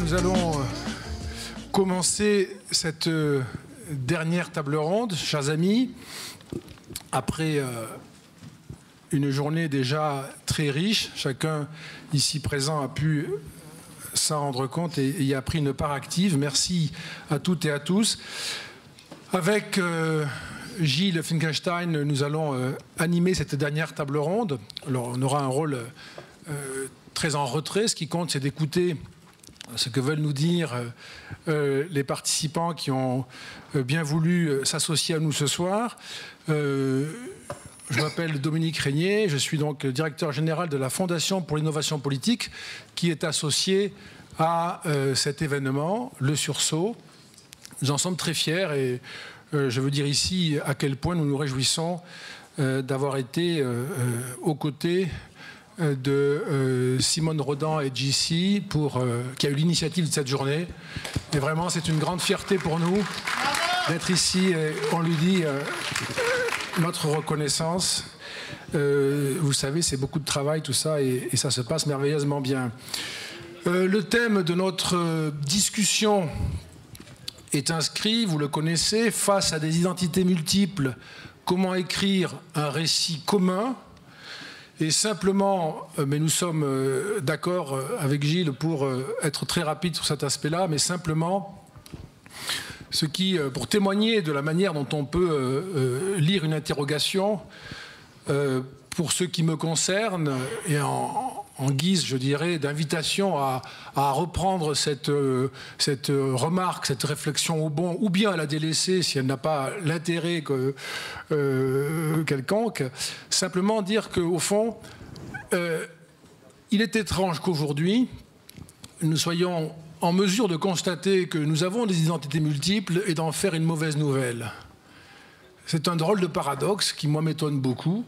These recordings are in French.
nous allons commencer cette dernière table ronde, chers amis, après une journée déjà très riche. Chacun ici présent a pu s'en rendre compte et y a pris une part active. Merci à toutes et à tous. Avec Gilles Finkelstein, nous allons animer cette dernière table ronde. Alors, on aura un rôle très en retrait. Ce qui compte, c'est d'écouter ce que veulent nous dire les participants qui ont bien voulu s'associer à nous ce soir. Je m'appelle Dominique Régnier, je suis donc directeur général de la Fondation pour l'innovation politique qui est associée à cet événement, le Sursaut. Nous en sommes très fiers et je veux dire ici à quel point nous nous réjouissons d'avoir été aux côtés de Simone Rodan et JC qui a eu l'initiative de cette journée. Et vraiment, c'est une grande fierté pour nous d'être ici. Et on lui dit notre reconnaissance. Vous savez, c'est beaucoup de travail, tout ça, et ça se passe merveilleusement bien. Le thème de notre discussion est inscrit, vous le connaissez, face à des identités multiples, comment écrire un récit commun. Et simplement, mais nous sommes d'accord avec Gilles pour être très rapide sur cet aspect-là, mais simplement, pour témoigner de la manière dont on peut lire une interrogation, pour ce qui me concerne, et en guise, je dirais, d'invitation à reprendre cette remarque, cette réflexion au bon, ou bien à la délaisser si elle n'a pas l'intérêt quelconque, simplement dire qu'au fond, il est étrange qu'aujourd'hui, nous soyons en mesure de constater que nous avons des identités multiples et d'en faire une mauvaise nouvelle. C'est un drôle de paradoxe qui, moi, m'étonne beaucoup.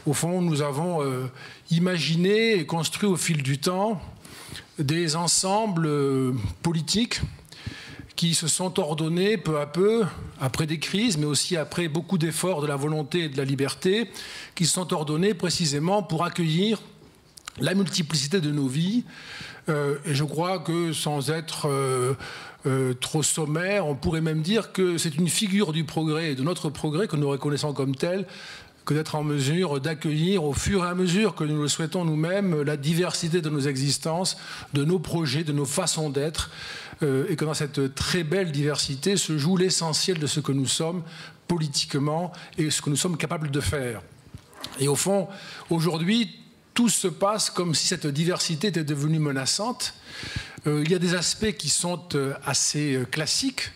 Au fond, nous avons imaginé et construit au fil du temps des ensembles politiques qui se sont ordonnés peu à peu, après des crises, mais aussi après beaucoup d'efforts de la volonté et de la liberté, qui se sont ordonnés précisément pour accueillir la multiplicité de nos vies. Et je crois que sans être trop sommaire, on pourrait même dire que c'est une figure du progrès et de notre progrès que nous reconnaissons comme tel, que d'être en mesure d'accueillir au fur et à mesure que nous le souhaitons nous-mêmes la diversité de nos existences, de nos projets, de nos façons d'être, et que dans cette très belle diversité se joue l'essentiel de ce que nous sommes politiquement et ce que nous sommes capables de faire. Et au fond, aujourd'hui, tout se passe comme si cette diversité était devenue menaçante. Il y a des aspects qui sont assez classiques,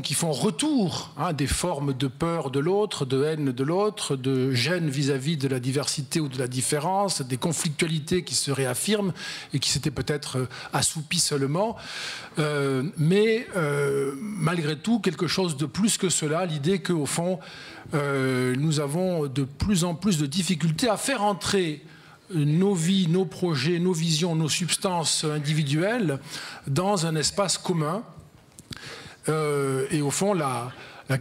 qui font retour, des formes de peur de l'autre, de haine de l'autre, de gêne vis-à-vis de la diversité ou de la différence, des conflictualités qui se réaffirment et qui s'étaient peut-être assoupies seulement. Mais malgré tout, quelque chose de plus que cela, l'idée qu'au fond, nous avons de plus en plus de difficultés à faire entrer nos vies, nos projets, nos visions, nos substances individuelles dans un espace commun. Et au fond, la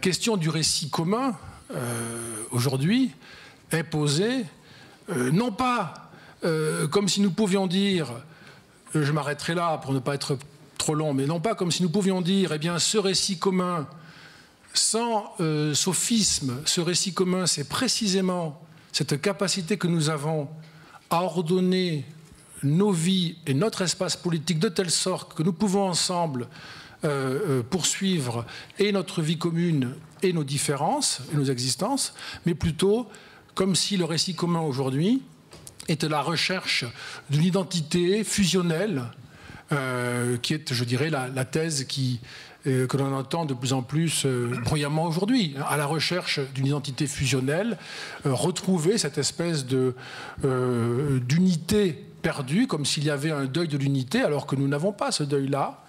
question du récit commun, aujourd'hui, est posée, non pas comme si nous pouvions dire, je m'arrêterai là pour ne pas être trop long, mais non pas comme si nous pouvions dire, eh bien, ce récit commun, sans sophisme, ce récit commun, c'est précisément cette capacité que nous avons à ordonner nos vies et notre espace politique de telle sorte que nous pouvons ensemble poursuivre et notre vie commune et nos différences et nos existences, mais plutôt comme si le récit commun aujourd'hui était la recherche d'une identité fusionnelle qui est, je dirais, la thèse que l'on entend de plus en plus bruyamment aujourd'hui, à la recherche d'une identité fusionnelle, retrouver cette espèce d'unité perdue, comme s'il y avait un deuil de l'unité, alors que nous n'avons pas ce deuil-là,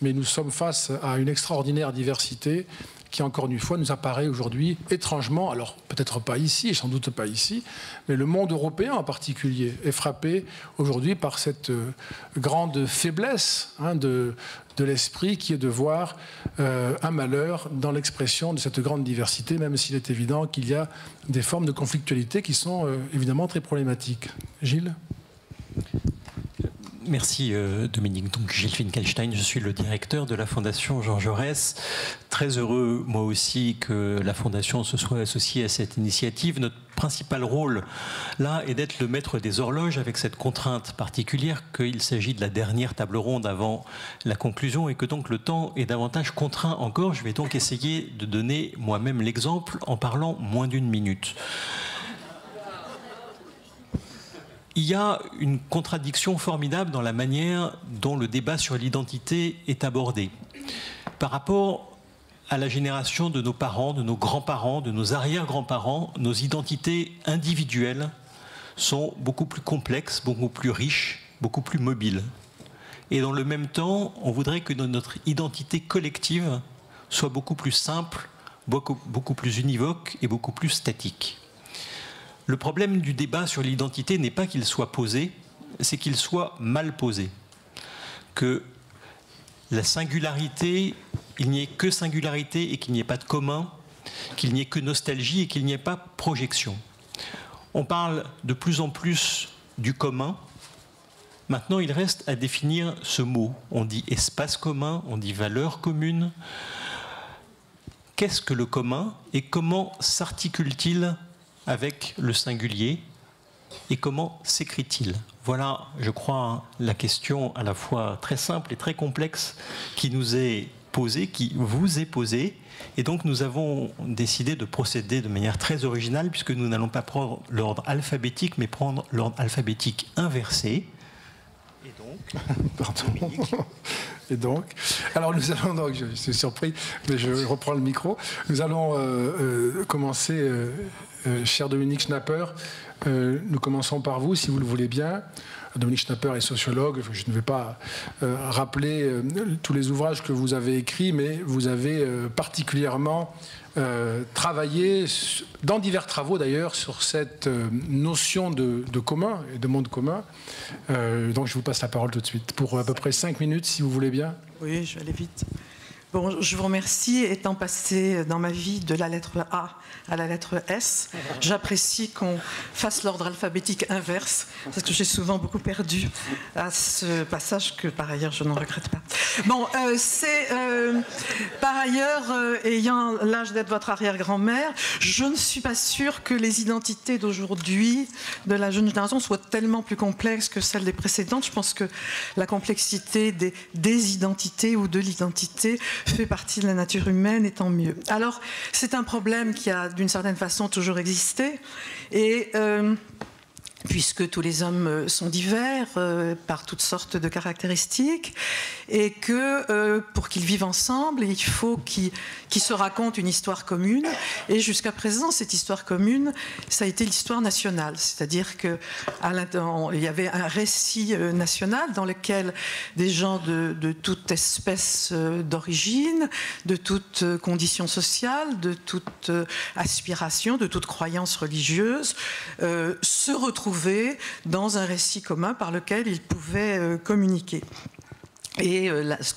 mais nous sommes face à une extraordinaire diversité qui, encore une fois, nous apparaît aujourd'hui étrangement, alors peut-être pas ici, et sans doute pas ici, mais le monde européen en particulier est frappé aujourd'hui par cette grande faiblesse de l'esprit qui est de voir un malheur dans l'expression de cette grande diversité, même s'il est évident qu'il y a des formes de conflictualité qui sont évidemment très problématiques. Gilles ? Merci Dominique. Donc Gilles Finkelstein, je suis le directeur de la Fondation Jean Jaurès. Très heureux, moi aussi, que la Fondation se soit associée à cette initiative. Notre principal rôle, là, est d'être le maître des horloges avec cette contrainte particulière qu'il s'agit de la dernière table ronde avant la conclusion et que donc le temps est davantage contraint encore. Je vais donc essayer de donner moi-même l'exemple en parlant moins d'1 minute. Il y a une contradiction formidable dans la manière dont le débat sur l'identité est abordé. Par rapport à la génération de nos parents, de nos grands-parents, de nos arrière-grands-parents, nos identités individuelles sont beaucoup plus complexes, beaucoup plus riches, beaucoup plus mobiles. Et dans le même temps, on voudrait que notre identité collective soit beaucoup plus simple, beaucoup plus univoque et beaucoup plus statique. Le problème du débat sur l'identité n'est pas qu'il soit posé, c'est qu'il soit mal posé. Que la singularité, il n'y ait que singularité et qu'il n'y ait pas de commun, qu'il n'y ait que nostalgie et qu'il n'y ait pas projection. On parle de plus en plus du commun. Maintenant, il reste à définir ce mot. On dit espace commun, on dit valeur commune. Qu'est-ce que le commun et comment s'articule-t-il avec le singulier et comment s'écrit-il? Voilà, je crois, la question à la fois très simple et très complexe qui nous est posée, qui vous est posée. Et donc nous avons décidé de procéder de manière très originale puisque nous n'allons pas prendre l'ordre alphabétique mais prendre l'ordre alphabétique inversé. Et donc, pardon. Et donc, alors nous allons, donc, je suis surpris, mais je reprends le micro. Nous allons commencer, cher Dominique Schnapper, nous commençons par vous, si vous le voulez bien. Dominique Schnapper est sociologue, je ne vais pas rappeler tous les ouvrages que vous avez écrits, mais vous avez particulièrement travaillé, dans divers travaux d'ailleurs, sur cette notion de commun et de monde commun. Donc je vous passe la parole tout de suite, pour à peu près 5 minutes, si vous voulez bien. Oui, je vais aller vite. Bon, je vous remercie. Étant passé dans ma vie de la lettre A à la lettre S, j'apprécie qu'on fasse l'ordre alphabétique inverse, parce que j'ai souvent beaucoup perdu à ce passage que, par ailleurs, je n'en regrette pas. Bon, par ailleurs, ayant l'âge d'être votre arrière-grand-mère, je ne suis pas sûre que les identités d'aujourd'hui, de la jeune génération, soient tellement plus complexes que celles des précédentes. Je pense que la complexité des identités ou de l'identité fait partie de la nature humaine, et tant mieux. Alors, c'est un problème qui a, d'une certaine façon, toujours existé, et puisque tous les hommes sont divers, par toutes sortes de caractéristiques, et que pour qu'ils vivent ensemble, il faut qu'ils se racontent une histoire commune. Et jusqu'à présent, cette histoire commune, ça a été l'histoire nationale. C'est-à-dire qu'il y avait un récit national dans lequel des gens de toute espèce d'origine, de toute condition sociale, de toute aspiration, de toute croyance religieuse, se retrouvaient dans un récit commun par lequel ils pouvaient communiquer. Et ce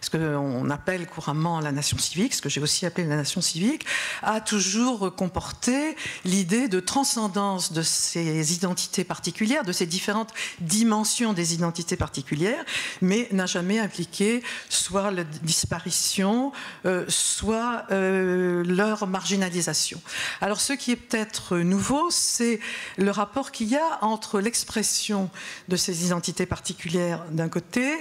qu'on appelle couramment la nation civique, ce que j'ai aussi appelé la nation civique, a toujours comporté l'idée de transcendance de ces identités particulières, de ces différentes dimensions des identités particulières, mais n'a jamais impliqué soit la disparition, soit leur marginalisation. Alors ce qui est peut-être nouveau, c'est le rapport qu'il y a entre l'expression de ces identités particulières d'un côté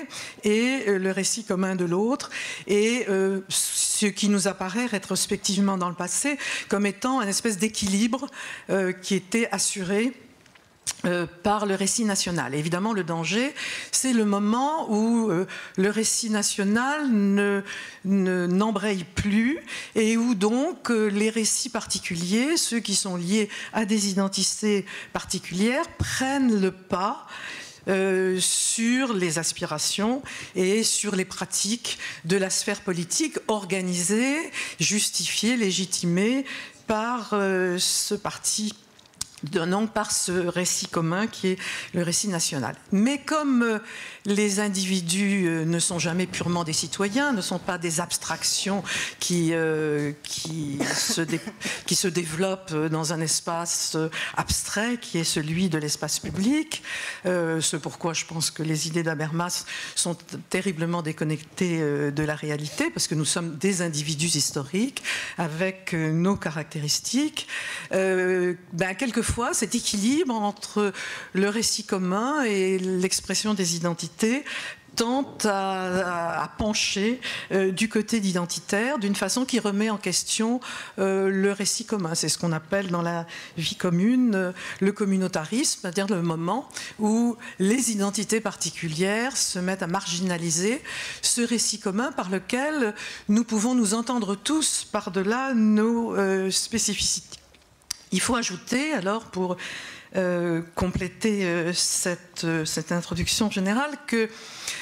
et le récit commun de l'autre, et ce qui nous apparaît rétrospectivement dans le passé comme étant une espèce d'équilibre qui était assuré par le récit national. Et évidemment, le danger, c'est le moment où le récit national n'embraye plus, et où donc les récits particuliers, ceux qui sont liés à des identités particulières, prennent le pas sur les aspirations et sur les pratiques de la sphère politique organisée, justifiée, légitimée par ce parti donc par ce récit commun qui est le récit national. Mais comme les individus ne sont jamais purement des citoyens, ne sont pas des abstractions qui se développent dans un espace abstrait qui est celui de l'espace public, c'est pourquoi je pense que les idées d'Habermas sont terriblement déconnectées de la réalité, parce que nous sommes des individus historiques avec nos caractéristiques. Quelquefois, cet équilibre entre le récit commun et l'expression des identités tente à pencher du côté d'identitaire d'une façon qui remet en question le récit commun. C'est ce qu'on appelle dans la vie commune le communautarisme, c'est-à-dire le moment où les identités particulières se mettent à marginaliser ce récit commun par lequel nous pouvons nous entendre tous par-delà nos spécificités. Il faut ajouter, alors, pour compléter cette introduction générale, que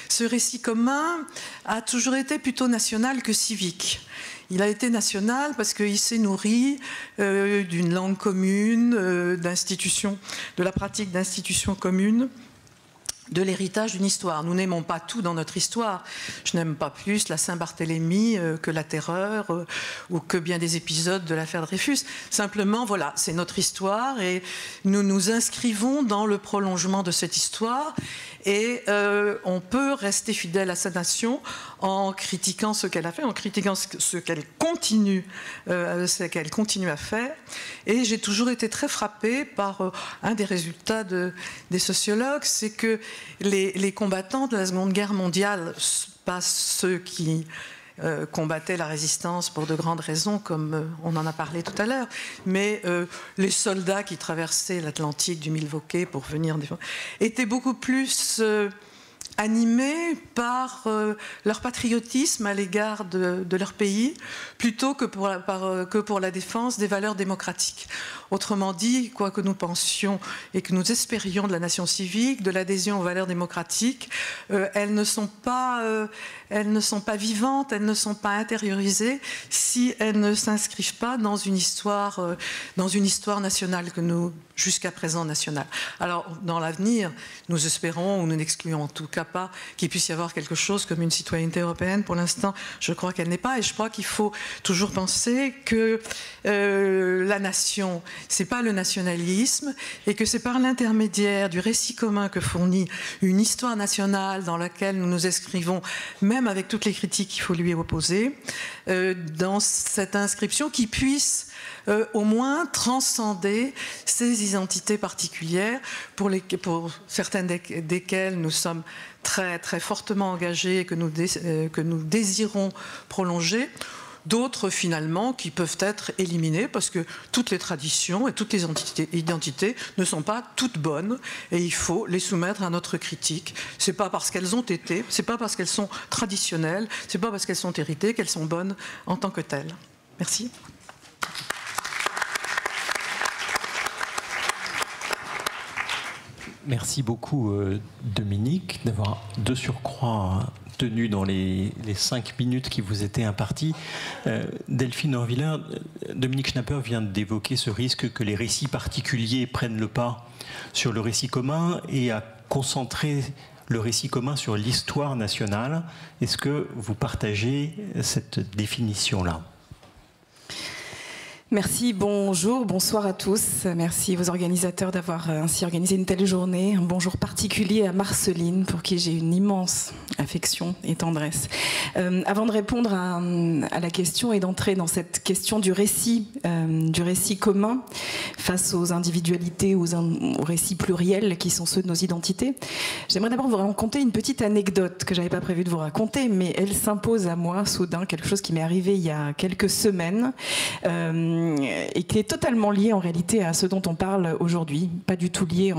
ce récit commun a toujours été plutôt national que civique. Il a été national parce qu'il s'est nourri d'une langue commune, d'institutions, de la pratique d'institutions communes, de l'héritage d'une histoire. Nous n'aimons pas tout dans notre histoire. Je n'aime pas plus la Saint-Barthélemy que la Terreur ou que bien des épisodes de l'affaire Dreyfus. Simplement, voilà, c'est notre histoire et nous nous inscrivons dans le prolongement de cette histoire et on peut rester fidèle à sa nation en critiquant ce qu'elle a fait, en critiquant ce qu'elle continue à faire. Et j'ai toujours été très frappée par un des résultats des sociologues, c'est que les combattants de la Seconde Guerre mondiale, pas ceux qui combattaient la résistance pour de grandes raisons, comme on en a parlé tout à l'heure, mais les soldats qui traversaient l'Atlantique du Milwaukee pour venir défendre, étaient beaucoup plus animés par leur patriotisme à l'égard de leur pays, plutôt que pour la défense des valeurs démocratiques. Autrement dit, quoi que nous pensions et que nous espérions de la nation civique, de l'adhésion aux valeurs démocratiques, elles ne sont pas vivantes, elles ne sont pas intériorisées si elles ne s'inscrivent pas dans une histoire nationale que nous, jusqu'à présent, nationale. Alors, dans l'avenir, nous espérons, ou nous n'excluons en tout cas pas, qu'il puisse y avoir quelque chose comme une citoyenneté européenne. Pour l'instant, je crois qu'elle n'est pas, et je crois qu'il faut toujours penser que la nation, c'est pas le nationalisme, et que c'est par l'intermédiaire du récit commun que fournit une histoire nationale dans laquelle nous nous inscrivons, même avec toutes les critiques qu'il faut lui opposer, dans cette inscription qui puisse au moins transcender ces identités particulières pour certaines desquelles nous sommes très, très fortement engagés et que nous désirons prolonger. D'autres, finalement, qui peuvent être éliminées parce que toutes les traditions et toutes les identités ne sont pas toutes bonnes et il faut les soumettre à notre critique. C'est pas parce qu'elles ont été, c'est pas parce qu'elles sont traditionnelles, c'est pas parce qu'elles sont héritées qu'elles sont bonnes en tant que telles. Merci. Merci beaucoup, Dominique, d'avoir de surcroît tenu dans les 5 minutes qui vous étaient imparties. Delphine Horviller, Dominique Schnapper vient d'évoquer ce risque que les récits particuliers prennent le pas sur le récit commun et à concentrer le récit commun sur l'histoire nationale. Est-ce que vous partagez cette définition-là ? Merci, bonjour, bonsoir à tous. Merci aux organisateurs d'avoir ainsi organisé une telle journée. Un bonjour particulier à Marceline, pour qui j'ai une immense affection et tendresse. Avant de répondre à la question et d'entrer dans cette question du récit commun face aux individualités, aux récits pluriels qui sont ceux de nos identités, j'aimerais d'abord vous raconter une petite anecdote que je n'avais pas prévu de vous raconter, mais elle s'impose à moi soudain, quelque chose qui m'est arrivé il y a quelques semaines. Et qui est totalement lié en réalité à ce dont on parle aujourd'hui, pas du tout lié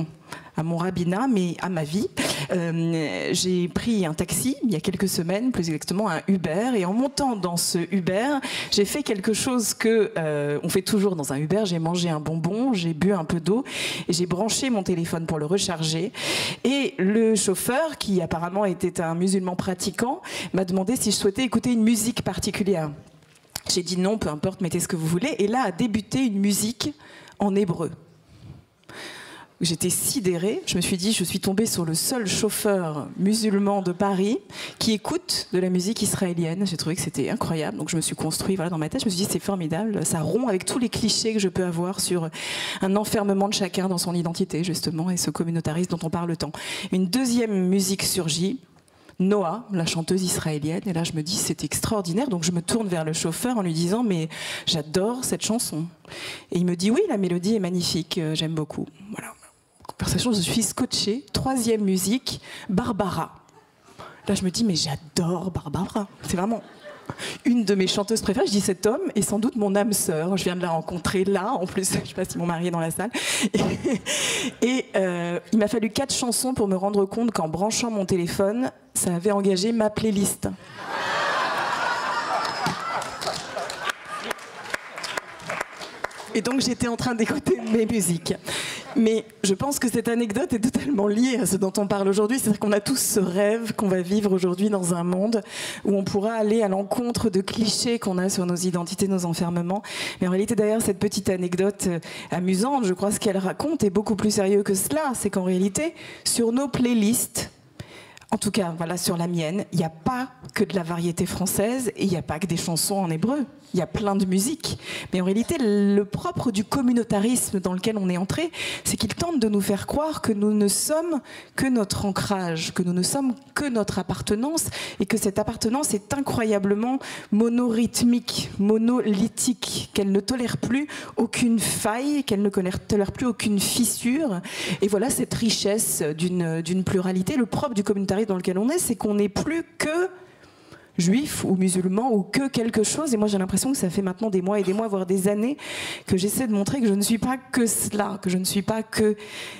à mon rabbinat, mais à ma vie. J'ai pris un taxi il y a quelques semaines, plus exactement un Uber, et en montant dans ce Uber, j'ai fait quelque chose que on fait toujours dans un Uber. J'ai mangé un bonbon, j'ai bu un peu d'eau, et j'ai branché mon téléphone pour le recharger. Et le chauffeur, qui apparemment était un musulman pratiquant, m'a demandé si je souhaitais écouter une musique particulière. J'ai dit non, peu importe, mettez ce que vous voulez. Et là a débuté une musique en hébreu. J'étais sidérée, je me suis dit, je suis tombée sur le seul chauffeur musulman de Paris qui écoute de la musique israélienne. J'ai trouvé que c'était incroyable, donc je me suis construit dans ma tête, je me suis dit, c'est formidable, ça rompt avec tous les clichés que je peux avoir sur un enfermement de chacun dans son identité, justement, et ce communautarisme dont on parle tant. Une deuxième musique surgit, Noah, la chanteuse israélienne, et là je me dis c'est extraordinaire, donc je me tourne vers le chauffeur en lui disant mais j'adore cette chanson, et il me dit oui, la mélodie est magnifique, j'aime beaucoup. Voilà, conversation, je suis scotchée. Troisième musique, Barbara. Là je me dis mais j'adore Barbara, c'est vraiment une de mes chanteuses préférées. Je dis cet homme est sans doute mon âme sœur. Je viens de la rencontrer là, en plus. Je ne sais pas si mon mari est dans la salle. Et il m'a fallu 4 chansons pour me rendre compte qu'en branchant mon téléphone, ça avait engagé ma playlist. Et donc j'étais en train d'écouter mes musiques. Mais je pense que cette anecdote est totalement liée à ce dont on parle aujourd'hui. C'est-à-dire qu'on a tous ce rêve qu'on va vivre aujourd'hui dans un monde où on pourra aller à l'encontre de clichés qu'on a sur nos identités, nos enfermements. Mais en réalité, derrière cette petite anecdote amusante, je crois que ce qu'elle raconte est beaucoup plus sérieux que cela. C'est qu'en réalité, sur nos playlists, en tout cas, voilà, sur la mienne, il n'y a pas que de la variété française et il n'y a pas que des chansons en hébreu. Il y a plein de musiques. Mais en réalité, le propre du communautarisme dans lequel on est entré, c'est qu'il tente de nous faire croire que nous ne sommes que notre ancrage, que nous ne sommes que notre appartenance et que cette appartenance est incroyablement monorhythmique, monolithique, qu'elle ne tolère plus aucune faille, qu'elle ne tolère plus aucune fissure. Et voilà cette richesse d'une pluralité. Le propre du communautarisme dans lequel on est, c'est qu'on n'est plus que juif ou musulman ou que quelque chose. Et moi j'ai l'impression que ça fait maintenant des mois et des mois, voire des années, que j'essaie de montrer que je ne suis pas que cela, que je ne suis pas que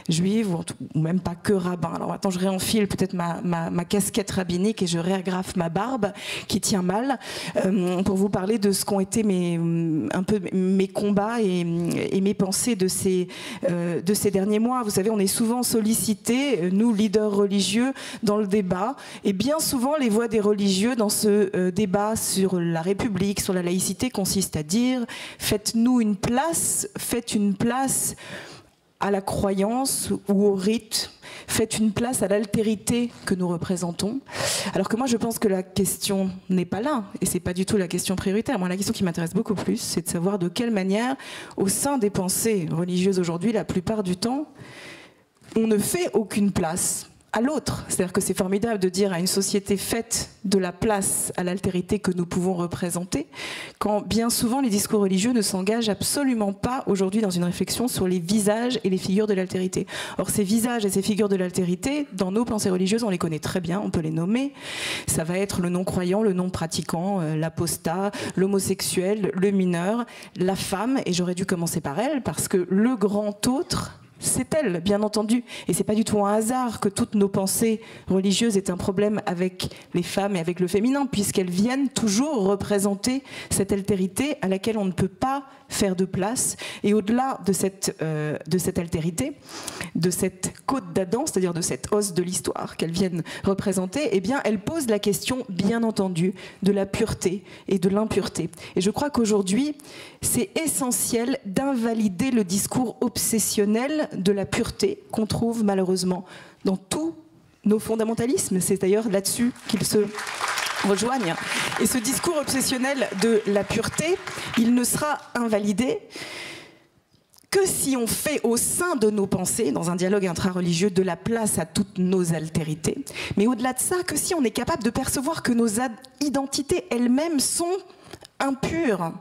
juive ou même pas que rabbin. Alors maintenant je réenfile peut-être ma casquette rabbinique et je réagrafe ma barbe qui tient mal pour vous parler de ce qu'ont été un peu mes combats et mes pensées de ces derniers mois. Vous savez, on est souvent sollicités, nous leaders religieux, dans le débat, et bien souvent les voix des religieux dans ce débat sur la République, sur la laïcité, consiste à dire faites-nous une place, faites une place à la croyance ou au rite, faites une place à l'altérité que nous représentons. Alors que moi je pense que la question n'est pas là, et c'est pas du tout la question prioritaire. Moi la question qui m'intéresse beaucoup plus, c'est de savoir de quelle manière, au sein des pensées religieuses aujourd'hui, la plupart du temps, on ne fait aucune place à l'autre. C'est-à-dire que c'est formidable de dire à une société faite de la place à l'altérité que nous pouvons représenter, quand bien souvent les discours religieux ne s'engagent absolument pas aujourd'hui dans une réflexion sur les visages et les figures de l'altérité. Or ces visages et ces figures de l'altérité, dans nos pensées religieuses, on les connaît très bien, on peut les nommer. Ça va être le non-croyant, le non-pratiquant, l'apostat, l'homosexuel, le mineur, la femme, et j'aurais dû commencer par elle, parce que le grand autre, c'est elle, bien entendu. Et c'est pas du tout un hasard que toutes nos pensées religieuses aient un problème avec les femmes et avec le féminin, puisqu'elles viennent toujours représenter cette altérité à laquelle on ne peut pas faire de place. Et au-delà de cette altérité, de cette côte d'Adam, c'est-à-dire de cette os de l'histoire qu'elles viennent représenter, eh bien, elles posent la question, bien entendu, de la pureté et de l'impureté. Et je crois qu'aujourd'hui, c'est essentiel d'invalider le discours obsessionnel de la pureté qu'on trouve malheureusement dans tous nos fondamentalismes. C'est d'ailleurs là-dessus qu'ils se rejoignent. Et ce discours obsessionnel de la pureté, il ne sera invalidé que si on fait au sein de nos pensées, dans un dialogue intra-religieux, de la place à toutes nos altérités. Mais au-delà de ça, que si on est capable de percevoir que nos identités elles-mêmes sont impures,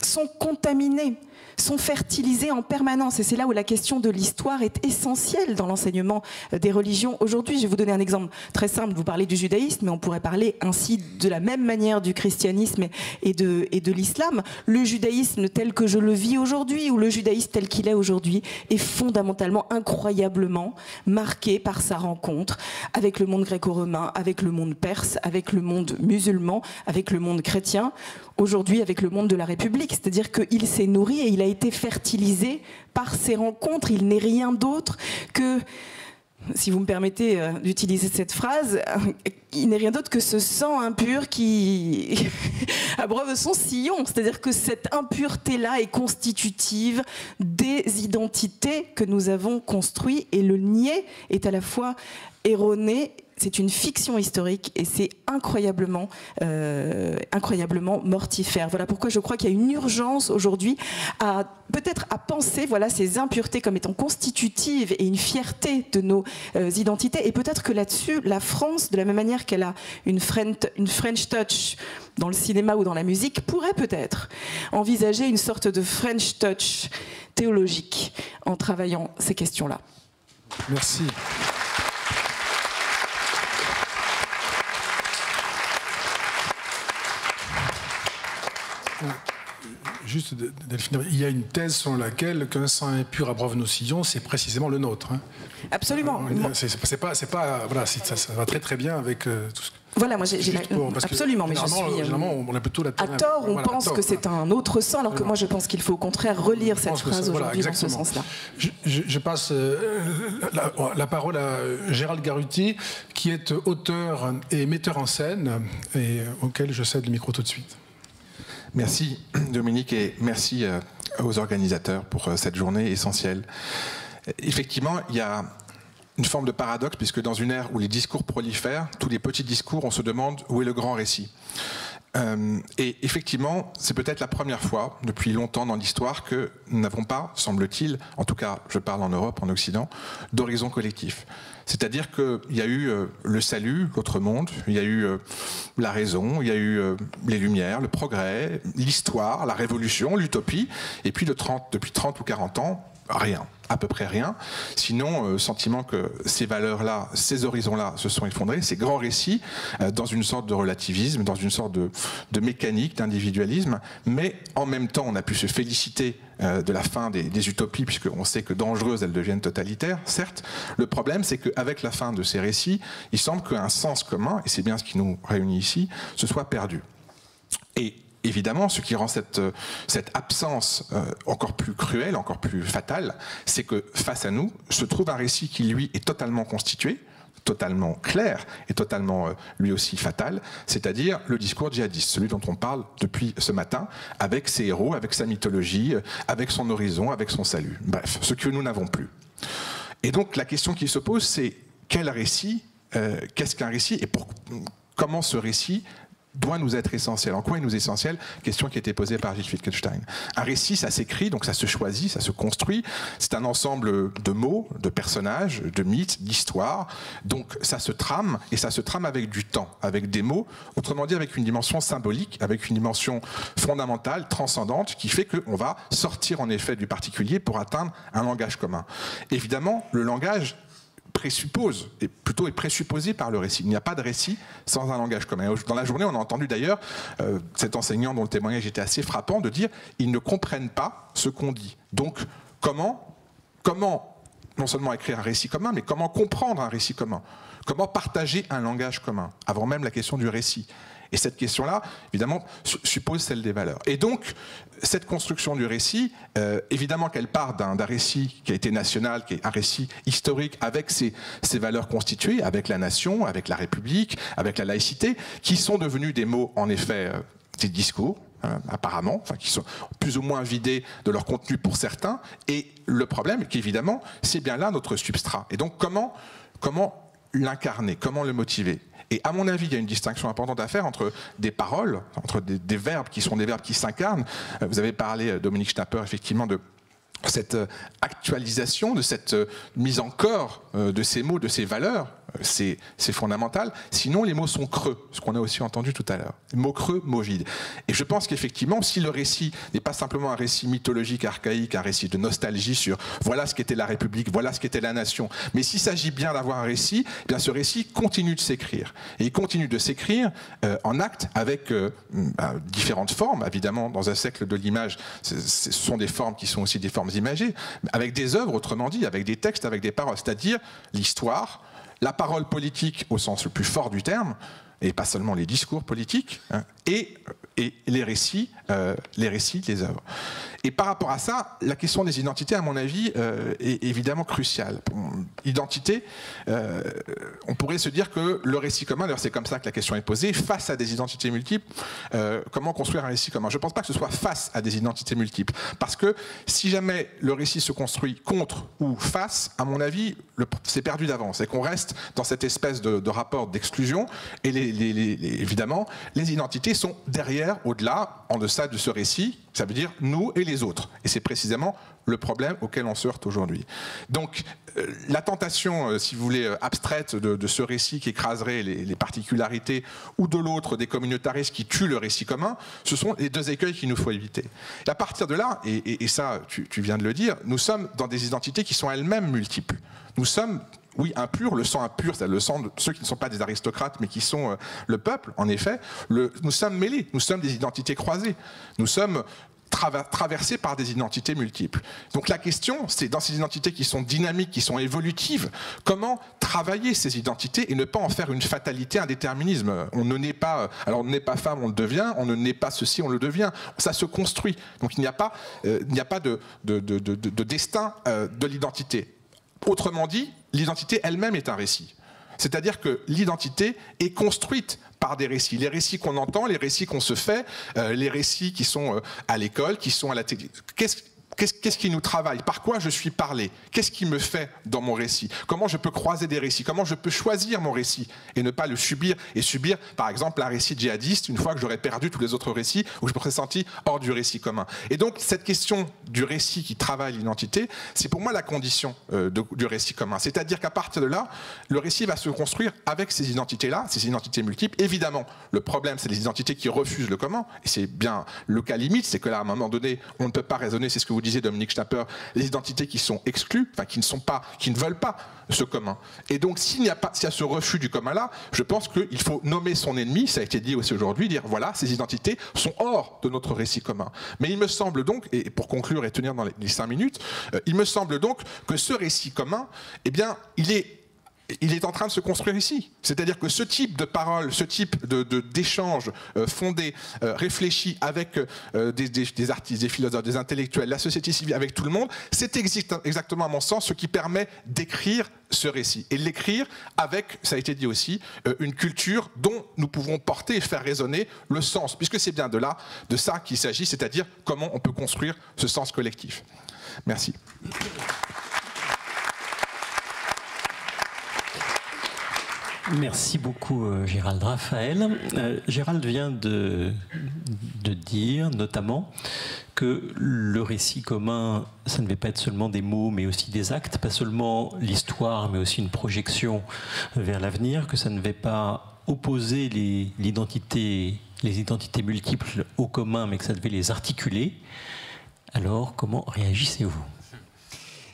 sont contaminées, sont fertilisées en permanence. Et c'est là où la question de l'histoire est essentielle dans l'enseignement des religions. Aujourd'hui, je vais vous donner un exemple très simple. Vous parlez du judaïsme, mais on pourrait parler ainsi de la même manière du christianisme et de l'islam. Le judaïsme tel que je le vis aujourd'hui, ou le judaïsme tel qu'il est aujourd'hui, est fondamentalement, incroyablement marqué par sa rencontre avec le monde gréco-romain, avec le monde perse, avec le monde musulman, avec le monde chrétien, aujourd'hui avec le monde de la République. C'est-à-dire qu'il s'est nourri et il a été fertilisé par ces rencontres. Il n'est rien d'autre que si vous me permettez d'utiliser cette phrase, il n'est rien d'autre que ce sang impur qui abreuve son sillon. C'est-à-dire que cette impureté-là est constitutive des identités que nous avons construites, et le nier est à la fois erroné. C'est une fiction historique et c'est incroyablement mortifère. Voilà pourquoi je crois qu'il y a une urgence aujourd'hui à peut-être à penser ces impuretés comme étant constitutives et une fierté de nos identités. Et peut-être que là-dessus, la France, de la même manière qu'elle a une French touch dans le cinéma ou dans la musique, pourrait peut-être envisager une sorte de French touch théologique en travaillant ces questions-là. Merci. Juste, Delphine, il y a une thèse selon laquelle qu'un sang impur abreuve nos sillons, c'est précisément le nôtre. Hein. Absolument. C'est pas, voilà, ça va très très bien avec tout ce que... Voilà, moi absolument, mais je suis on a plutôt la à tort, on pense que c'est un autre sang, alors que moi je pense qu'il faut au contraire relire cette phrase aujourd'hui dans ce sens-là. Je passe la parole à Gérald Garuti, qui est auteur et metteur en scène, et auquel je cède le micro tout de suite. Merci Dominique et merci aux organisateurs pour cette journée essentielle. Effectivement, il y a une forme de paradoxe, puisque dans une ère où les discours prolifèrent, tous les petits discours, on se demande où est le grand récit. Et effectivement, c'est peut-être la première fois depuis longtemps dans l'histoire que nous n'avons pas, semble-t-il, en tout cas je parle en Europe, en Occident, d'horizon collectif. C'est-à-dire qu'il y a eu le salut, l'autre monde, il y a eu la raison, il y a eu les Lumières, le progrès, l'histoire, la révolution, l'utopie, et puis depuis 30 ou 40 ans, rien, à peu près rien. Sinon, sentiment que ces valeurs-là, ces horizons-là se sont effondrés, ces grands récits, dans une sorte de relativisme, dans une sorte de mécanique, d'individualisme, mais en même temps, on a pu se féliciter de la fin des utopies, puisqu'on sait que dangereuses, elles deviennent totalitaires, certes. Le problème, c'est qu'avec la fin de ces récits, il semble qu'un sens commun, et c'est bien ce qui nous réunit ici, se soit perdu. Et évidemment, ce qui rend cette absence encore plus cruelle, encore plus fatale, c'est que face à nous se trouve un récit qui, lui, est totalement constitué, totalement clair et totalement, lui aussi, fatal, c'est-à-dire le discours djihadiste, celui dont on parle depuis ce matin, avec ses héros, avec sa mythologie, avec son horizon, avec son salut. Bref, ce que nous n'avons plus. Et donc, la question qui se pose, c'est quel récit, qu'est-ce qu'un récit, et comment ce récit doit nous être essentiel. En quoi il nous est essentiel? Question qui a été posée par Gilles Wittgenstein. Un récit, ça s'écrit, donc ça se choisit, ça se construit. C'est un ensemble de mots, de personnages, de mythes, d'histoires. Donc ça se trame, et ça se trame avec du temps, avec des mots, autrement dit avec une dimension symbolique, avec une dimension fondamentale, transcendante, qui fait qu'on va sortir en effet du particulier pour atteindre un langage commun. Évidemment, le langage présuppose, et plutôt est présupposé par le récit. Il n'y a pas de récit sans un langage commun. Dans la journée, on a entendu d'ailleurs cet enseignant dont le témoignage était assez frappant de dire « ils ne comprennent pas ce qu'on dit ». Donc, comment non seulement écrire un récit commun, mais comment comprendre un récit commun? Comment partager un langage commun, avant même la question du récit? Et cette question-là, évidemment, suppose celle des valeurs. Et donc, cette construction du récit, évidemment qu'elle part d'un récit qui a été national, qui est un récit historique, avec ses valeurs constituées, avec la nation, avec la République, avec la laïcité, qui sont devenus des mots, en effet, des discours, apparemment, enfin, qui sont plus ou moins vidés de leur contenu pour certains. Et le problème, qu'évidemment, c'est bien là notre substrat. Et donc, comment l'incarner, comment le motiver? Et à mon avis, il y a une distinction importante à faire entre des paroles, entre des verbes qui sont des verbes qui s'incarnent. Vous avez parlé, Dominique Schnapper, effectivement, de cette actualisation, de cette mise en corps de ces mots, de ces valeurs. C'est fondamental. Sinon, les mots sont creux, ce qu'on a aussi entendu tout à l'heure. Mots creux, mots vides. Et je pense qu'effectivement, si le récit n'est pas simplement un récit mythologique, archaïque, un récit de nostalgie sur voilà ce qu'était la République, voilà ce qu'était la nation, mais s'il s'agit bien d'avoir un récit, eh bien ce récit continue de s'écrire. Et il continue de s'écrire en acte avec différentes formes. Évidemment, dans un siècle de l'image, ce sont des formes qui sont aussi des formes imagées, avec des œuvres, autrement dit, avec des textes, avec des paroles, c'est-à-dire l'histoire, la parole politique au sens le plus fort du terme, et pas seulement les discours politiques, hein, et les récits, les œuvres. Et par rapport à ça, la question des identités, à mon avis, est évidemment cruciale. Identité, on pourrait se dire que le récit commun, d'ailleurs c'est comme ça que la question est posée, face à des identités multiples, comment construire un récit commun? Je ne pense pas que ce soit face à des identités multiples, parce que si jamais le récit se construit contre ou face, à mon avis, c'est perdu d'avance, et qu'on reste dans cette espèce de rapport d'exclusion, et évidemment, les identités sont derrière, au-delà, en deçà de ce récit, ça veut dire nous et les autres. Et c'est précisément le problème auquel on se heurte aujourd'hui. Donc, la tentation, si vous voulez, abstraite de ce récit qui écraserait les particularités, ou de l'autre, des communautaristes qui tuent le récit commun, ce sont les deux écueils qu'il nous faut éviter. Et à partir de là, et ça, tu viens de le dire, nous sommes dans des identités qui sont elles-mêmes multiples. Nous sommes... Oui, impur, le sang impur, c'est le sang de ceux qui ne sont pas des aristocrates, mais qui sont le peuple, en effet. Nous sommes mêlés, nous sommes des identités croisées. Nous sommes traversés par des identités multiples. Donc la question, c'est dans ces identités qui sont dynamiques, qui sont évolutives, comment travailler ces identités et ne pas en faire une fatalité, un déterminisme. On ne naît pas, alors on ne naît pas femme, on le devient, on ne naît pas ceci, on le devient. Ça se construit. Donc il n'y a pas de destin de l'identité. Autrement dit, l'identité elle-même est un récit. C'est-à-dire que l'identité est construite par des récits. Les récits qu'on entend, les récits qu'on se fait, les récits qui sont à l'école, qui sont à la télé. Qu'est-ce qui nous travaille? Par quoi je suis parlé? Qu'est-ce qui me fait dans mon récit? Comment je peux croiser des récits? Comment je peux choisir mon récit et ne pas le subir? Et subir, par exemple, un récit djihadiste une fois que j'aurais perdu tous les autres récits ou je me serais senti hors du récit commun. Et donc, cette question du récit qui travaille l'identité, c'est pour moi la condition du récit commun. C'est-à-dire qu'à partir de là, le récit va se construire avec ces identités-là, ces identités multiples. Évidemment, le problème, c'est les identités qui refusent le commun. Et c'est bien le cas limite, c'est que là, à un moment donné, on ne peut pas raisonner, c'est ce que vous disait Dominique Schnapper, les identités qui sont exclues, enfin qui ne veulent pas ce commun. Et donc s'il y a ce refus du commun-là, je pense qu'il faut nommer son ennemi, ça a été dit aussi aujourd'hui, dire voilà, ces identités sont hors de notre récit commun. Mais il me semble donc, et pour conclure et tenir dans les 5 minutes, il me semble donc que ce récit commun, eh bien, il est en train de se construire ici. C'est-à-dire que ce type de parole, ce type d'échange fondé, réfléchi avec des artistes, des philosophes, des intellectuels, la société civile, avec tout le monde, c'est exactement à mon sens ce qui permet d'écrire ce récit. Et l'écrire avec, ça a été dit aussi, une culture dont nous pouvons porter et faire résonner le sens, puisque c'est bien de ça qu'il s'agit, c'est-à-dire comment on peut construire ce sens collectif. Merci. Merci beaucoup Gérald. Raphaël, Gérald vient de dire notamment que le récit commun, ça ne va pas être seulement des mots mais aussi des actes, pas seulement l'histoire mais aussi une projection vers l'avenir, que ça ne va pas opposer les identités multiples au commun mais que ça devait les articuler. Alors comment réagissez-vous ?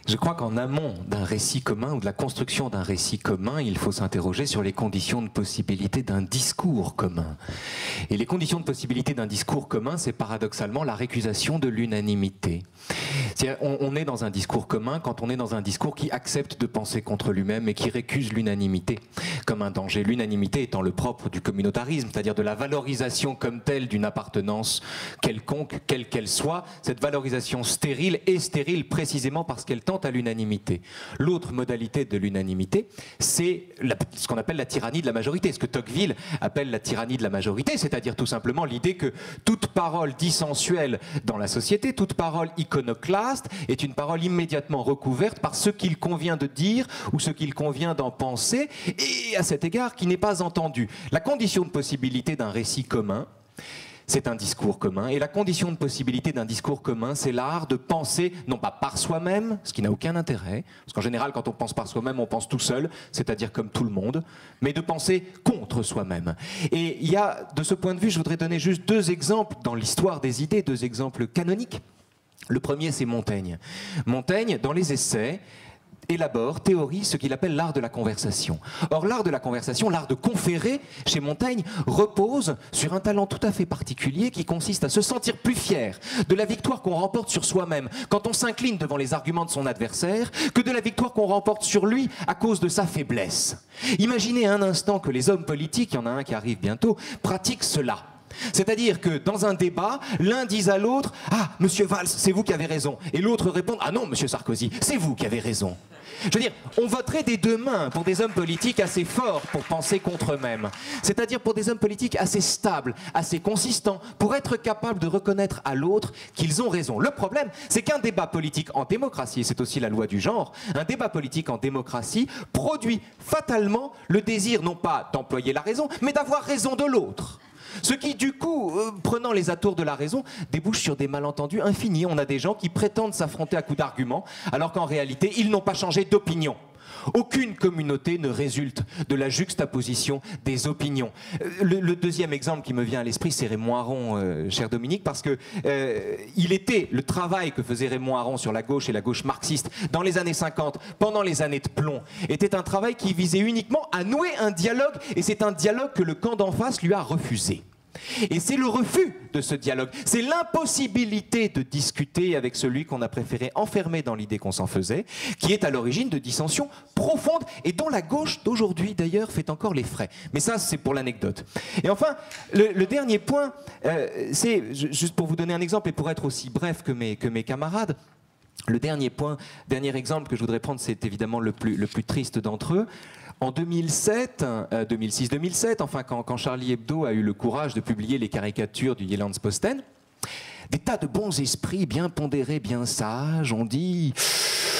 Je crois qu'en amont d'un récit commun ou de la construction d'un récit commun, il faut s'interroger sur les conditions de possibilité d'un discours commun. Et les conditions de possibilité d'un discours commun, c'est paradoxalement la récusation de l'unanimité. On est dans un discours commun quand on est dans un discours qui accepte de penser contre lui-même et qui récuse l'unanimité comme un danger. L'unanimité étant le propre du communautarisme, c'est-à-dire de la valorisation comme telle d'une appartenance quelconque, quelle qu'elle soit. Cette valorisation stérile est stérile précisément parce qu'elle tend à l'unanimité. L'autre modalité de l'unanimité, c'est ce qu'on appelle la tyrannie de la majorité, ce que Tocqueville appelle la tyrannie de la majorité, c'est-à-dire tout simplement l'idée que toute parole dissensuelle dans la société, toute parole iconoclaste est une parole immédiatement recouverte par ce qu'il convient de dire ou ce qu'il convient d'en penser, et à cet égard qui n'est pas entendu. La condition de possibilité d'un récit commun, c'est un discours commun, et la condition de possibilité d'un discours commun, c'est l'art de penser, non pas par soi-même, ce qui n'a aucun intérêt, parce qu'en général, quand on pense par soi-même, on pense tout seul, c'est-à-dire comme tout le monde, mais de penser contre soi-même. Et il y a, de ce point de vue, je voudrais donner juste 2 exemples dans l'histoire des idées, 2 exemples canoniques. Le premier, c'est Montaigne. Montaigne, dans les Essais, élabore, théorise ce qu'il appelle l'art de la conversation. Or, l'art de la conversation, l'art de conférer, chez Montaigne, repose sur un talent tout à fait particulier qui consiste à se sentir plus fier de la victoire qu'on remporte sur soi-même quand on s'incline devant les arguments de son adversaire que de la victoire qu'on remporte sur lui à cause de sa faiblesse. Imaginez un instant que les hommes politiques, il y en a un qui arrive bientôt, pratiquent cela. C'est-à-dire que dans un débat, l'un dit à l'autre « Ah, monsieur Valls, c'est vous qui avez raison ». Et l'autre répond « Ah non, monsieur Sarkozy, c'est vous qui avez raison ». Je veux dire, on voterait des deux mains pour des hommes politiques assez forts pour penser contre eux-mêmes. C'est-à-dire pour des hommes politiques assez stables, assez consistants, pour être capables de reconnaître à l'autre qu'ils ont raison. Le problème, c'est qu'un débat politique en démocratie, et c'est aussi la loi du genre, un débat politique en démocratie produit fatalement le désir non pas d'employer la raison, mais d'avoir raison de l'autre. Ce qui, du coup, prenant les atours de la raison, débouche sur des malentendus infinis. On a des gens qui prétendent s'affronter à coups d'arguments, alors qu'en réalité, ils n'ont pas changé d'opinion. Aucune communauté ne résulte de la juxtaposition des opinions. Le deuxième exemple qui me vient à l'esprit, c'est Raymond Aron, cher Dominique, parce que le travail que faisait Raymond Aron sur la gauche et la gauche marxiste dans les années 50, pendant les années de plomb, était un travail qui visait uniquement à nouer un dialogue, et c'est un dialogue que le camp d'en face lui a refusé. Et c'est le refus de ce dialogue, c'est l'impossibilité de discuter avec celui qu'on a préféré enfermer dans l'idée qu'on s'en faisait, qui est à l'origine de dissensions profondes et dont la gauche d'aujourd'hui d'ailleurs fait encore les frais. Mais ça, c'est pour l'anecdote. Et enfin, le dernier point, c'est, juste pour vous donner un exemple et pour être aussi bref que mes camarades, le dernier dernier exemple que je voudrais prendre, c'est évidemment le plus triste d'entre eux. En 2006-2007, enfin quand Charlie Hebdo a eu le courage de publier les caricatures du Jyllands-Posten, des tas de bons esprits bien pondérés, bien sages, ont dit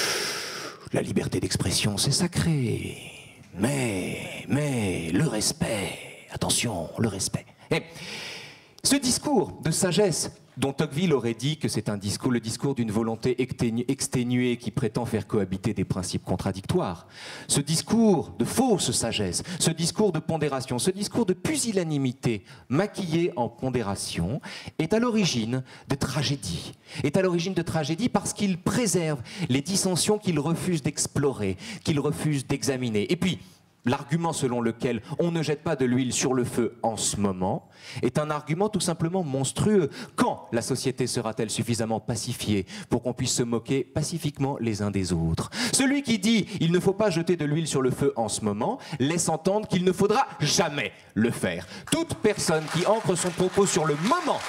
« La liberté d'expression, c'est sacré, mais le respect, attention, le respect ». Et ce discours de sagesse dont Tocqueville aurait dit que c'est le discours d'une volonté exténuée qui prétend faire cohabiter des principes contradictoires. Ce discours de fausse sagesse, ce discours de pondération, ce discours de pusillanimité maquillé en pondération est à l'origine de tragédies. Est à l'origine de tragédies parce qu'il préserve les dissensions qu'il refuse d'explorer, qu'il refuse d'examiner. Et puis, l'argument selon lequel on ne jette pas de l'huile sur le feu en ce moment est un argument tout simplement monstrueux. Quand la société sera-t-elle suffisamment pacifiée pour qu'on puisse se moquer pacifiquement les uns des autres? Celui qui dit « il ne faut pas jeter de l'huile sur le feu en ce moment » laisse entendre qu'il ne faudra jamais le faire. Toute personne qui ancre son propos sur le moment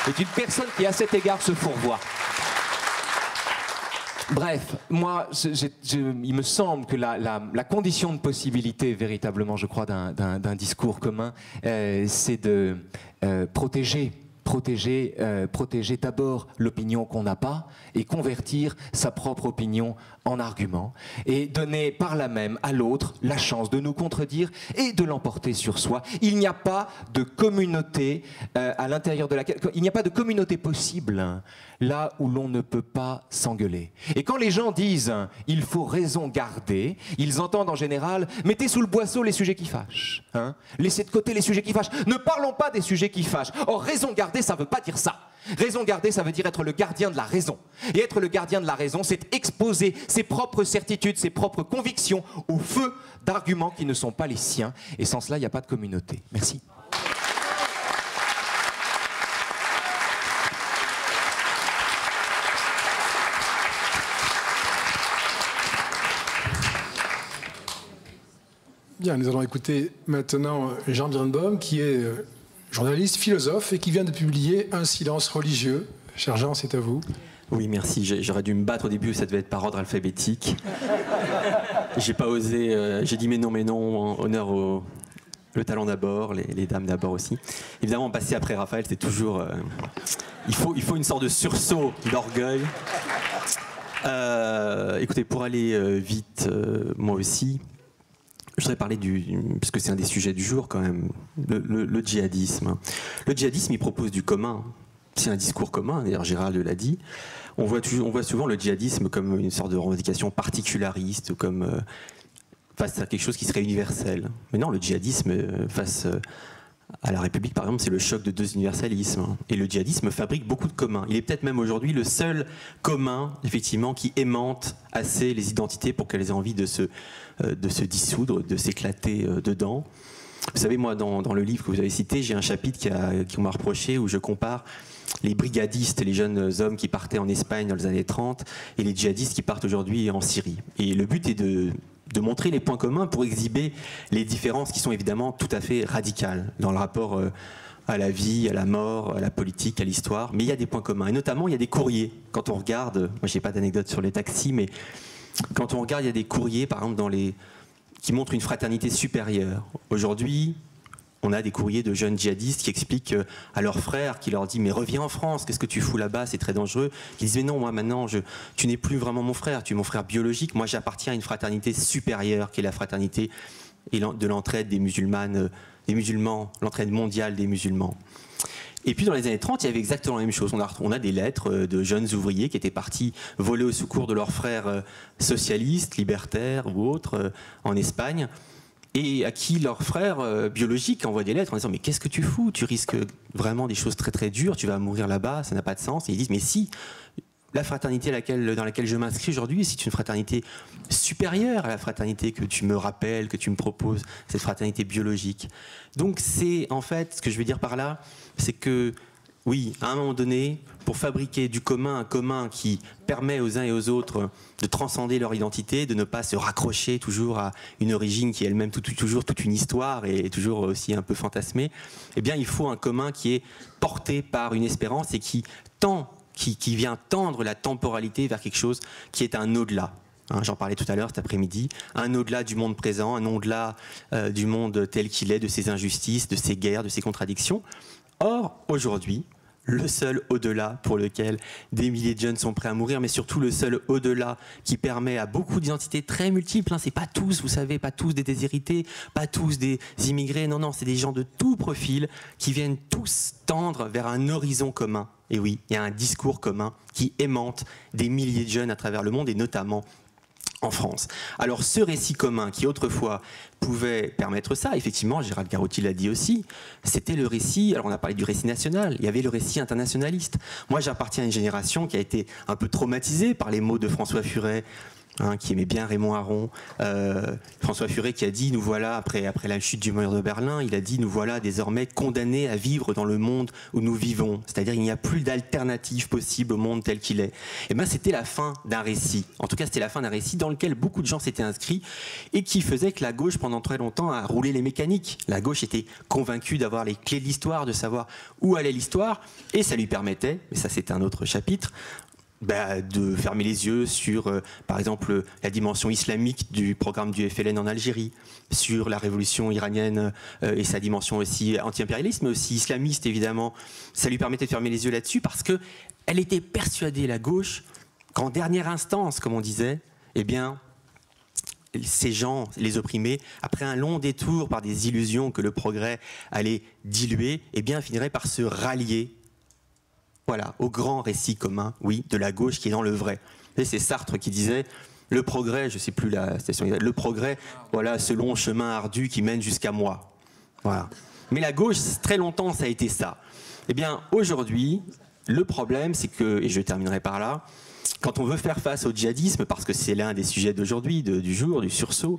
est une personne qui à cet égard se fourvoie. Bref, moi, il me semble que la condition de possibilité, véritablement, je crois, d'un discours commun, c'est de protéger d'abord l'opinion qu'on n'a pas et convertir sa propre opinion en argument et donner par là même à l'autre la chance de nous contredire et de l'emporter sur soi. Il n'y a pas de communauté à l'intérieur de laquelle... Il n'y a pas de communauté possible là où l'on ne peut pas s'engueuler. Et quand les gens disent « il faut raison garder », ils entendent en général « mettez sous le boisseau les sujets qui fâchent hein. Laissez de côté les sujets qui fâchent. Ne parlons pas des sujets qui fâchent. Or, raison garder, ça ne veut pas dire ça. Raison garder, ça veut dire être le gardien de la raison. Et être le gardien de la raison, c'est exposer ses propres certitudes, ses propres convictions au feu d'arguments qui ne sont pas les siens. Et sans cela, il n'y a pas de communauté. Merci. Bien, nous allons écouter maintenant Jean Birnbaum, qui est journaliste, philosophe, et qui vient de publier Un silence religieux. Cher Jean, c'est à vous. Oui, merci. J'aurais dû me battre au début, ça devait être par ordre alphabétique. J'ai pas osé, j'ai dit mais non, honneur le talent d'abord, les dames d'abord aussi. Évidemment, passer après Raphaël, c'est toujours... il faut une sorte de sursaut d'orgueil. Écoutez, pour aller vite, moi aussi... Je voudrais parler parce que c'est un des sujets du jour quand même, le djihadisme. Le djihadisme, il propose du commun. C'est un discours commun, d'ailleurs Gérald l'a dit. On voit souvent le djihadisme comme une sorte de revendication particulariste, comme face à quelque chose qui serait universel. Mais non, le djihadisme face à la République, par exemple, c'est le choc de deux universalismes. Et le djihadisme fabrique beaucoup de communs. Il est peut-être même aujourd'hui le seul commun, effectivement, qui aimante assez les identités pour qu'elles aient envie de se dissoudre, de s'éclater dedans. Vous savez, moi, dans le livre que vous avez cité, j'ai un chapitre qu'on m'a reproché où je compare les brigadistes, les jeunes hommes qui partaient en Espagne dans les années 30 et les djihadistes qui partent aujourd'hui en Syrie. Et le but est de montrer les points communs pour exhiber les différences qui sont évidemment tout à fait radicales dans le rapport à la vie, à la mort, à la politique, à l'histoire. Mais il y a des points communs. Et notamment, il y a des courriers. Quand on regarde, moi je n'ai pas d'anecdote sur les taxis, mais quand on regarde, il y a des courriers, par exemple, qui montrent une fraternité supérieure. Aujourd'hui, on a des courriers de jeunes djihadistes qui expliquent à leurs frères, qui leur disent « mais reviens en France, qu'est-ce que tu fous là-bas, c'est très dangereux », qui disent « mais non, moi maintenant, tu n'es plus vraiment mon frère, tu es mon frère biologique, moi j'appartiens à une fraternité supérieure, qui est la fraternité de l'entraide des musulmans, l'entraide mondiale des musulmans ». Et puis dans les années 30, il y avait exactement la même chose. On a des lettres de jeunes ouvriers qui étaient partis voler au secours de leurs frères socialistes, libertaires ou autres en Espagne, et à qui leurs frères biologiques envoient des lettres en disant « mais qu'est-ce que tu fous? Tu risques vraiment des choses très très dures, tu vas mourir là-bas, ça n'a pas de sens ». Et ils disent « mais si, la fraternité dans laquelle je m'inscris aujourd'hui, c'est une fraternité supérieure à la fraternité que tu me rappelles, que tu me proposes, cette fraternité biologique ». Donc c'est en fait, ce que je veux dire par là, c'est que oui, à un moment donné, pour fabriquer du commun, un commun qui permet aux uns et aux autres de transcender leur identité, de ne pas se raccrocher toujours à une origine qui est elle-même toujours toute une histoire et toujours aussi un peu fantasmée, eh bien il faut un commun qui est porté par une espérance et qui vient tendre la temporalité vers quelque chose qui est un au-delà. J'en parlais tout à l'heure cet après-midi, un au-delà du monde présent, un au-delà du monde tel qu'il est, de ses injustices, de ses guerres, de ses contradictions. Or, aujourd'hui, le seul au-delà pour lequel des milliers de jeunes sont prêts à mourir, mais surtout le seul au-delà qui permet à beaucoup d'identités très multiples, c'est pas tous, vous savez, pas tous des déshérités, pas tous des immigrés, non, c'est des gens de tout profil qui viennent tous tendre vers un horizon commun. Et oui, il y a un discours commun qui aimante des milliers de jeunes à travers le monde et notamment en France. Alors ce récit commun qui autrefois pouvait permettre ça, effectivement, Gérald Garotti l'a dit aussi, c'était le récit, alors on a parlé du récit national, il y avait le récit internationaliste. Moi j'appartiens à une génération qui a été un peu traumatisée par les mots de François Furet, qui aimait bien Raymond Aron. François Furet qui a dit, nous voilà, après la chute du mur de Berlin, il a dit, nous voilà désormais condamnés à vivre dans le monde où nous vivons. C'est-à-dire, il n'y a plus d'alternative possible au monde tel qu'il est. Et bien, c'était la fin d'un récit. En tout cas, c'était la fin d'un récit dans lequel beaucoup de gens s'étaient inscrits et qui faisait que la gauche, pendant très longtemps, a roulé les mécaniques. La gauche était convaincue d'avoir les clés de l'histoire, de savoir où allait l'histoire, et ça lui permettait, mais ça c'est un autre chapitre, de fermer les yeux sur, par exemple, la dimension islamique du programme du FLN en Algérie, sur la révolution iranienne et sa dimension aussi anti-impérialiste, mais aussi islamiste, évidemment. Ça lui permettait de fermer les yeux là-dessus parce qu'elle était persuadée, la gauche, qu'en dernière instance, comme on disait, eh bien, ces gens, les opprimés, après un long détour par des illusions que le progrès allait diluer, eh bien, finiraient par se rallier, voilà, au grand récit commun, oui, de la gauche qui est dans le vrai. Et c'est Sartre qui disait le progrès, je ne sais plus la citation exacte, le progrès, voilà, ce long chemin ardu qui mène jusqu'à moi. Voilà. Mais la gauche, très longtemps, ça a été ça. Eh bien, aujourd'hui, le problème, c'est que, et je terminerai par là, quand on veut faire face au djihadisme, parce que c'est l'un des sujets d'aujourd'hui, du jour, du sursaut,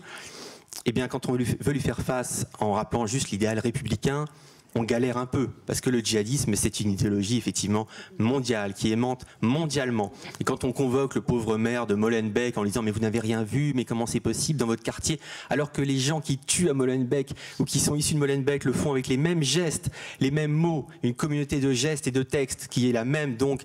eh bien, quand on veut lui faire face en rappelant juste l'idéal républicain, on galère un peu, parce que le djihadisme, c'est une idéologie effectivement mondiale, qui aimante mondialement. Et quand on convoque le pauvre maire de Molenbeek en lui disant « mais vous n'avez rien vu, mais comment c'est possible dans votre quartier ?» alors que les gens qui tuent à Molenbeek ou qui sont issus de Molenbeek le font avec les mêmes gestes, les mêmes mots, une communauté de gestes et de textes qui est la même donc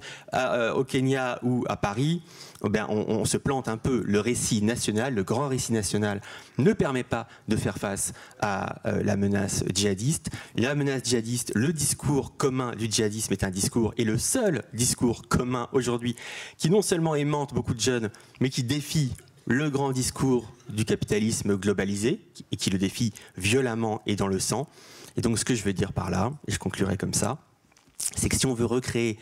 au Kenya ou à Paris, on se plante un peu. Le récit national, le grand récit national, ne permet pas de faire face à la menace djihadiste. La menace djihadiste, le discours commun du djihadisme est un discours, et le seul discours commun aujourd'hui, qui non seulement aimante beaucoup de jeunes, mais qui défie le grand discours du capitalisme globalisé, et qui le défie violemment et dans le sang. Et donc ce que je veux dire par là, et je conclurai comme ça, c'est que si on veut recréer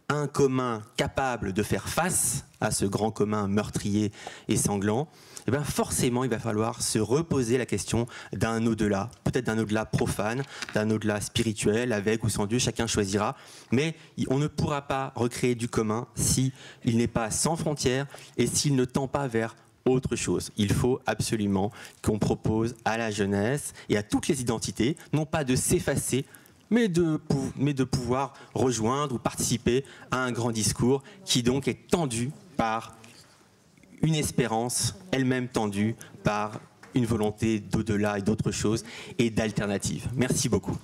un commun capable de faire face à ce grand commun meurtrier et sanglant, eh bien forcément il va falloir se reposer la question d'un au-delà, peut-être d'un au-delà profane, d'un au-delà spirituel, avec ou sans Dieu, chacun choisira, mais on ne pourra pas recréer du commun s'il n'est pas sans frontières et s'il ne tend pas vers autre chose. Il faut absolument qu'on propose à la jeunesse et à toutes les identités, non pas de s'effacer, mais de pouvoir rejoindre ou participer à un grand discours qui donc est tendu par une espérance elle-même tendue par une volonté d'au-delà et d'autres choses et d'alternatives. Merci beaucoup.